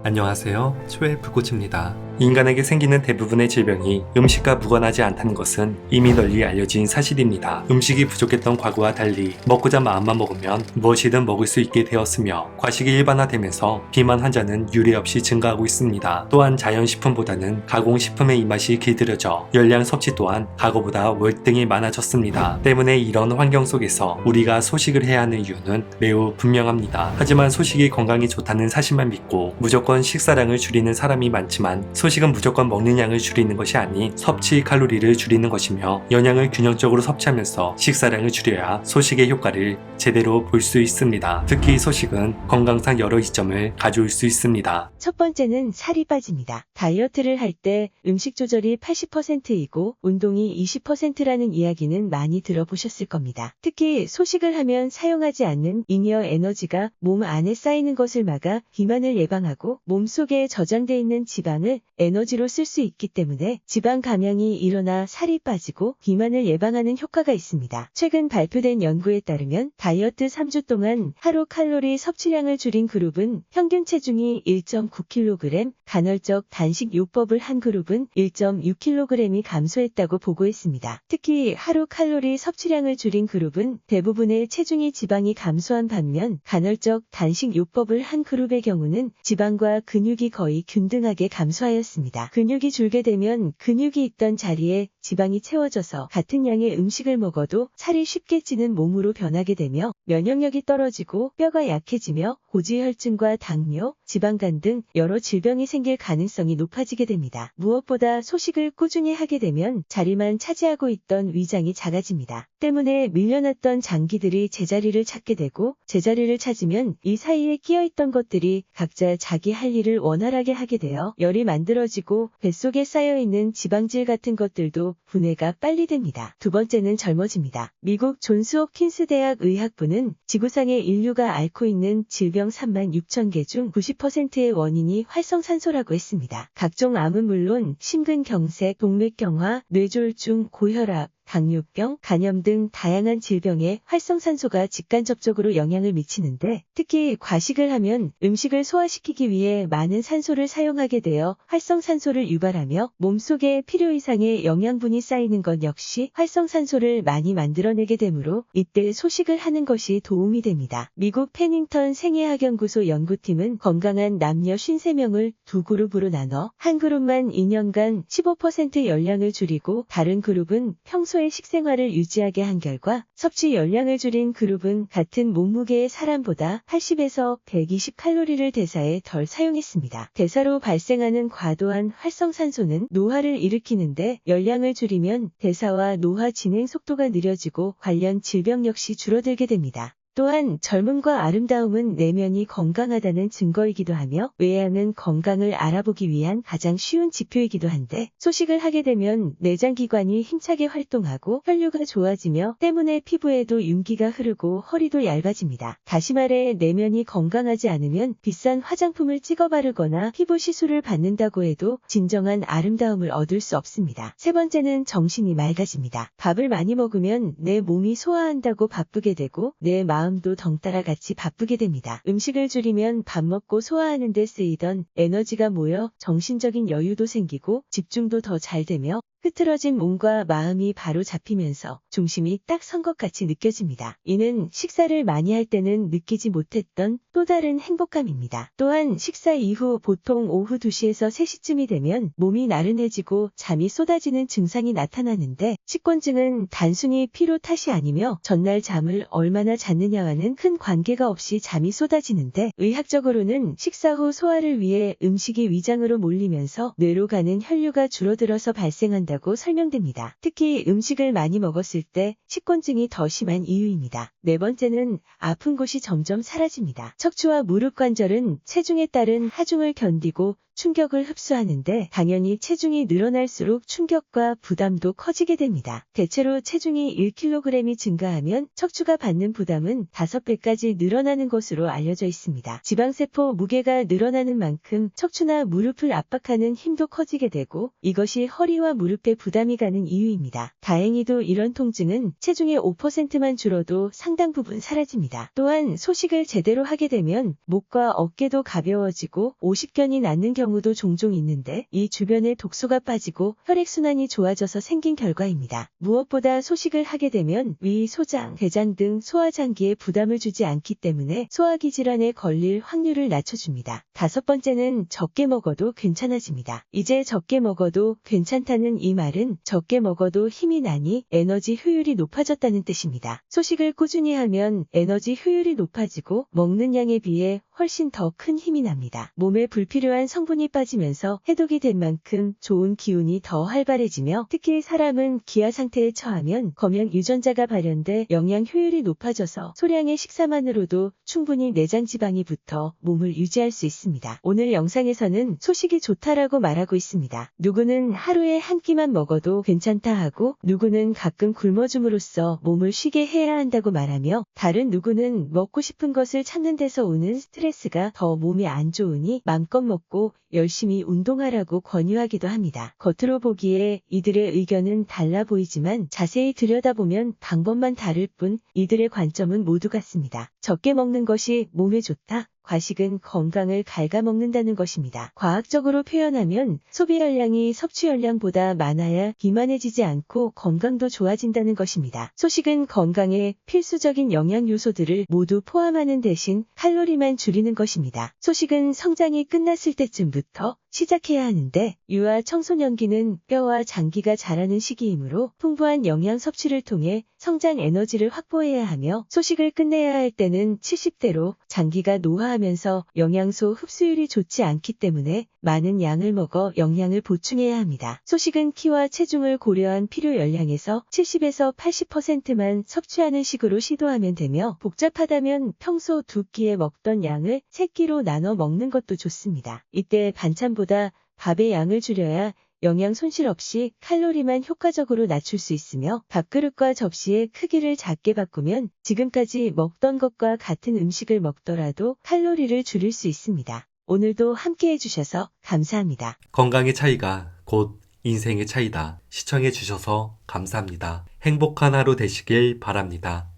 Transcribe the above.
안녕하세요. 초의 불꽃입니다. 인간에게 생기는 대부분의 질병이 음식과 무관하지 않다는 것은 이미 널리 알려진 사실입니다. 음식이 부족했던 과거와 달리 먹고자 마음만 먹으면 무엇이든 먹을 수 있게 되었으며 과식이 일반화되면서 비만 환자는 유례없이 증가하고 있습니다. 또한 자연식품보다는 가공식품의 입맛이 길들여져 열량 섭취 또한 과거보다 월등히 많아졌습니다. 때문에 이런 환경 속에서 우리가 소식을 해야 하는 이유는 매우 분명합니다. 하지만 소식이 건강에 좋다는 사실만 믿고 무조건 식사량을 줄이는 사람이 많지만 소식은 무조건 먹는 양을 줄이는 것이 아닌 섭취 칼로리를 줄이는 것이며 영양을 균형적으로 섭취하면서 식사량을 줄여야 소식의 효과를 제대로 볼 수 있습니다. 특히 소식은 건강상 여러 이점을 가져올 수 있습니다. 첫 번째는 살이 빠집니다. 다이어트를 할 때 음식 조절이 80%이고 운동이 20%라는 이야기는 많이 들어보셨을 겁니다. 특히 소식을 하면 사용하지 않는 잉여 에너지가 몸 안에 쌓이는 것을 막아 비만을 예방하고 몸속에 저장돼 있는 지방을 에너지로 쓸 수 있기 때문에 지방 감량이 일어나 살이 빠지고 비만을 예방하는 효과가 있습니다. 최근 발표된 연구에 따르면 다이어트 3주 동안 하루 칼로리 섭취량을 줄인 그룹은 평균 체중이 1.9kg, 간헐적 단식 요법을 한 그룹은 1.6kg이 감소했다고 보고했습니다. 특히 하루 칼로리 섭취량을 줄인 그룹은 대부분의 체중이 지방이 감소한 반면 간헐적 단식 요법을 한 그룹의 경우는 지방과 근육이 거의 균등하게 감소하였습니다. 근육이 줄게 되면 근육이 있던 자리에 지방이 채워져서 같은 양의 음식을 먹어도 살이 쉽게 찌는 몸으로 변하게 되며 면역력이 떨어지고 뼈가 약해지며 고지혈증과 당뇨, 지방간 등 여러 질병이 생길 가능성이 높아지게 됩니다. 무엇보다 소식을 꾸준히 하게 되면 자리만 차지하고 있던 위장이 작아집니다. 때문에 밀려났던 장기들이 제자리를 찾게 되고 제자리를 찾으면 이 사이에 끼어있던 것들이 각자 자기 할 일을 원활하게 하게 되어 열이 만들어지고 뱃속에 쌓여있는 지방질 같은 것들도 분해가 빨리 됩니다. 두 번째는 젊어집니다. 미국 존스 홉킨스 대학 의학부는 지구상의 인류가 앓고 있는 질병 36,000개 중 90%의 원인이 활성산소라고 했습니다. 각종 암은 물론 심근경색, 동맥경화, 뇌졸중, 고혈압, 당뇨병, 간염 등 다양한 질병에 활성산소가 직간접적으로 영향을 미치는데 특히 과식을 하면 음식을 소화시키기 위해 많은 산소를 사용하게 되어 활성산소를 유발하며 몸속에 필요 이상의 영양분이 쌓이는 것 역시 활성산소를 많이 만들어내게 되므로 이때 소식을 하는 것이 도움이 됩니다. 미국 페닝턴 생애학연구소 연구팀은 건강한 남녀 53명을 두 그룹으로 나눠 한 그룹만 2년간 15% 열량을 줄이고 다른 그룹은 평소 식생활을 유지하게 한 결과 섭취 열량을 줄인 그룹은 같은 몸무게의 사람보다 80에서 120칼로리를 대사에 덜 사용했습니다. 대사로 발생하는 과도한 활성산소는 노화를 일으키는데 열량을 줄이면 대사와 노화 진행 속도가 느려지고 관련 질병 역시 줄어들게 됩니다. 또한 젊음과 아름다움은 내면이 건강하다는 증거이기도 하며 외양은 건강을 알아보기 위한 가장 쉬운 지표이기도 한데 소식을 하게 되면 내장기관이 힘차게 활동하고 혈류가 좋아지며 때문에 피부에도 윤기가 흐르고 허리도 얇아집니다. 다시 말해 내면이 건강하지 않으면 비싼 화장품을 찍어 바르거나 피부 시술을 받는다고 해도 진정한 아름다움을 얻을 수 없습니다. 세 번째는 정신이 맑아집니다. 밥을 많이 먹으면 내 몸이 소화한다고 바쁘게 되고 내 마음도 덩달아 같이 바쁘게 됩니다. 음식을 줄이면 밥 먹고 소화하는 데 쓰이던 에너지가 모여 정신적인 여유도 생기고 집중도 더 잘 되며 흐트러진 몸과 마음이 바로 잡히면서 중심이 딱 선 것 같이 느껴집니다. 이는 식사를 많이 할 때는 느끼지 못했던 또 다른 행복감입니다. 또한 식사 이후 보통 오후 2시에서 3시쯤이 되면 몸이 나른해지고 잠이 쏟아지는 증상이 나타나는데 식곤증은 단순히 피로 탓이 아니며 전날 잠을 얼마나 잤느냐와는 큰 관계가 없이 잠이 쏟아지는데 의학적으로는 식사 후 소화를 위해 음식이 위장으로 몰리면서 뇌로 가는 혈류가 줄어들어서 발생한다 고 설명됩니다. 특히 음식을 많이 먹었을 때 식곤증이 더 심한 이유입니다. 네 번째는 아픈 곳이 점점 사라집니다. 척추와 무릎 관절은 체중에 따른 하중을 견디고 충격을 흡수하는데 당연히 체중이 늘어날수록 충격과 부담도 커지게 됩니다. 대체로 체중이 1kg이 증가하면 척추가 받는 부담은 5배까지 늘어나는 것으로 알려져 있습니다. 지방세포 무게가 늘어나는 만큼 척추나 무릎을 압박하는 힘도 커지게 되고 이것이 허리와 무릎에 부담이 가는 이유입니다. 다행히도 이런 통증은 체중의 5%만 줄어도 상당 부분 사라집니다. 또한 소식을 제대로 하게 되면 목과 어깨도 가벼워지고 오십견이 낫는 경우도 종종 있는데 이 주변에 독소가 빠지고 혈액순환이 좋아져서 생긴 결과입니다. 무엇보다 소식을 하게 되면 위, 소장, 대장 등 소화장기에 부담을 주지 않기 때문에 소화기 질환에 걸릴 확률을 낮춰줍니다. 5번째는 적게 먹어도 괜찮아집니다. 이제 적게 먹어도 괜찮다는 이 말은 적게 먹어도 힘이 나니 에너지 효율이 높아졌다는 뜻입니다. 소식을 꾸준히 하면 에너지 효율이 높아지고 먹는 양에 비해 훨씬 더 큰 힘이 납니다. 몸에 불필요한 성분이 빠지면서 해독이 된 만큼 좋은 기운이 더 활발해지며 특히 사람은 기아 상태에 처하면 검양 유전자가 발현돼 영양 효율이 높아져서 소량의 식사만으로도 충분히 내장 지방이 붙어 몸을 유지할 수 있습니다. 오늘 영상에서는 소식이 좋다라고 말하고 있습니다. 누구는 하루에 한 끼만 먹어도 괜찮다 하고 누구는 가끔 굶어줌으로써 몸을 쉬게 해야 한다고 말하며 다른 누구는 먹고 싶은 것을 참는 데서 오는 스트레스가 더 몸에 안 좋으니 맘껏 먹고 열심히 운동하라고 권유하기도 합니다. 겉으로 보기에 이들의 의견은 달라 보이지만 자세히 들여다보면 방법만 다를 뿐 이들의 관점은 모두 같습니다. 적게 먹는 것이 몸에 좋다. 과식은 건강을 갉아먹는다는 것입니다. 과학적으로 표현하면 소비 열량이 섭취 열량보다 많아야 비만해지지 않고 건강도 좋아진다는 것입니다. 소식은 건강에 필수적인 영양 요소들을 모두 포함하는 대신 칼로리만 줄이는 것입니다. 소식은 성장이 끝났을 때쯤부터 시작해야 하는데 유아 청소년기는 뼈와 장기가 자라는 시기이므로 풍부한 영양 섭취를 통해 성장 에너지를 확보해야 하며 소식을 끝내야 할 때는 70대로 장기가 노화하면서 영양소 흡수율이 좋지 않기 때문에 많은 양을 먹어 영양을 보충해야 합니다. 소식은 키와 체중을 고려한 필요 열량에서 70에서 80%만 섭취하는 식으로 시도하면 되며 복잡하다면 평소 2끼에 먹던 양을 3끼로 나눠 먹는 것도 좋습니다. 이때 반찬보다 밥의 양을 줄여야 영양 손실 없이 칼로리만 효과적으로 낮출 수 있으며 밥그릇과 접시의 크기를 작게 바꾸면 지금까지 먹던 것과 같은 음식을 먹더라도 칼로리를 줄일 수 있습니다. 오늘도 함께 해주셔서 감사합니다. 건강의 차이가 곧 인생의 차이다. 시청해주셔서 감사합니다. 행복한 하루 되시길 바랍니다.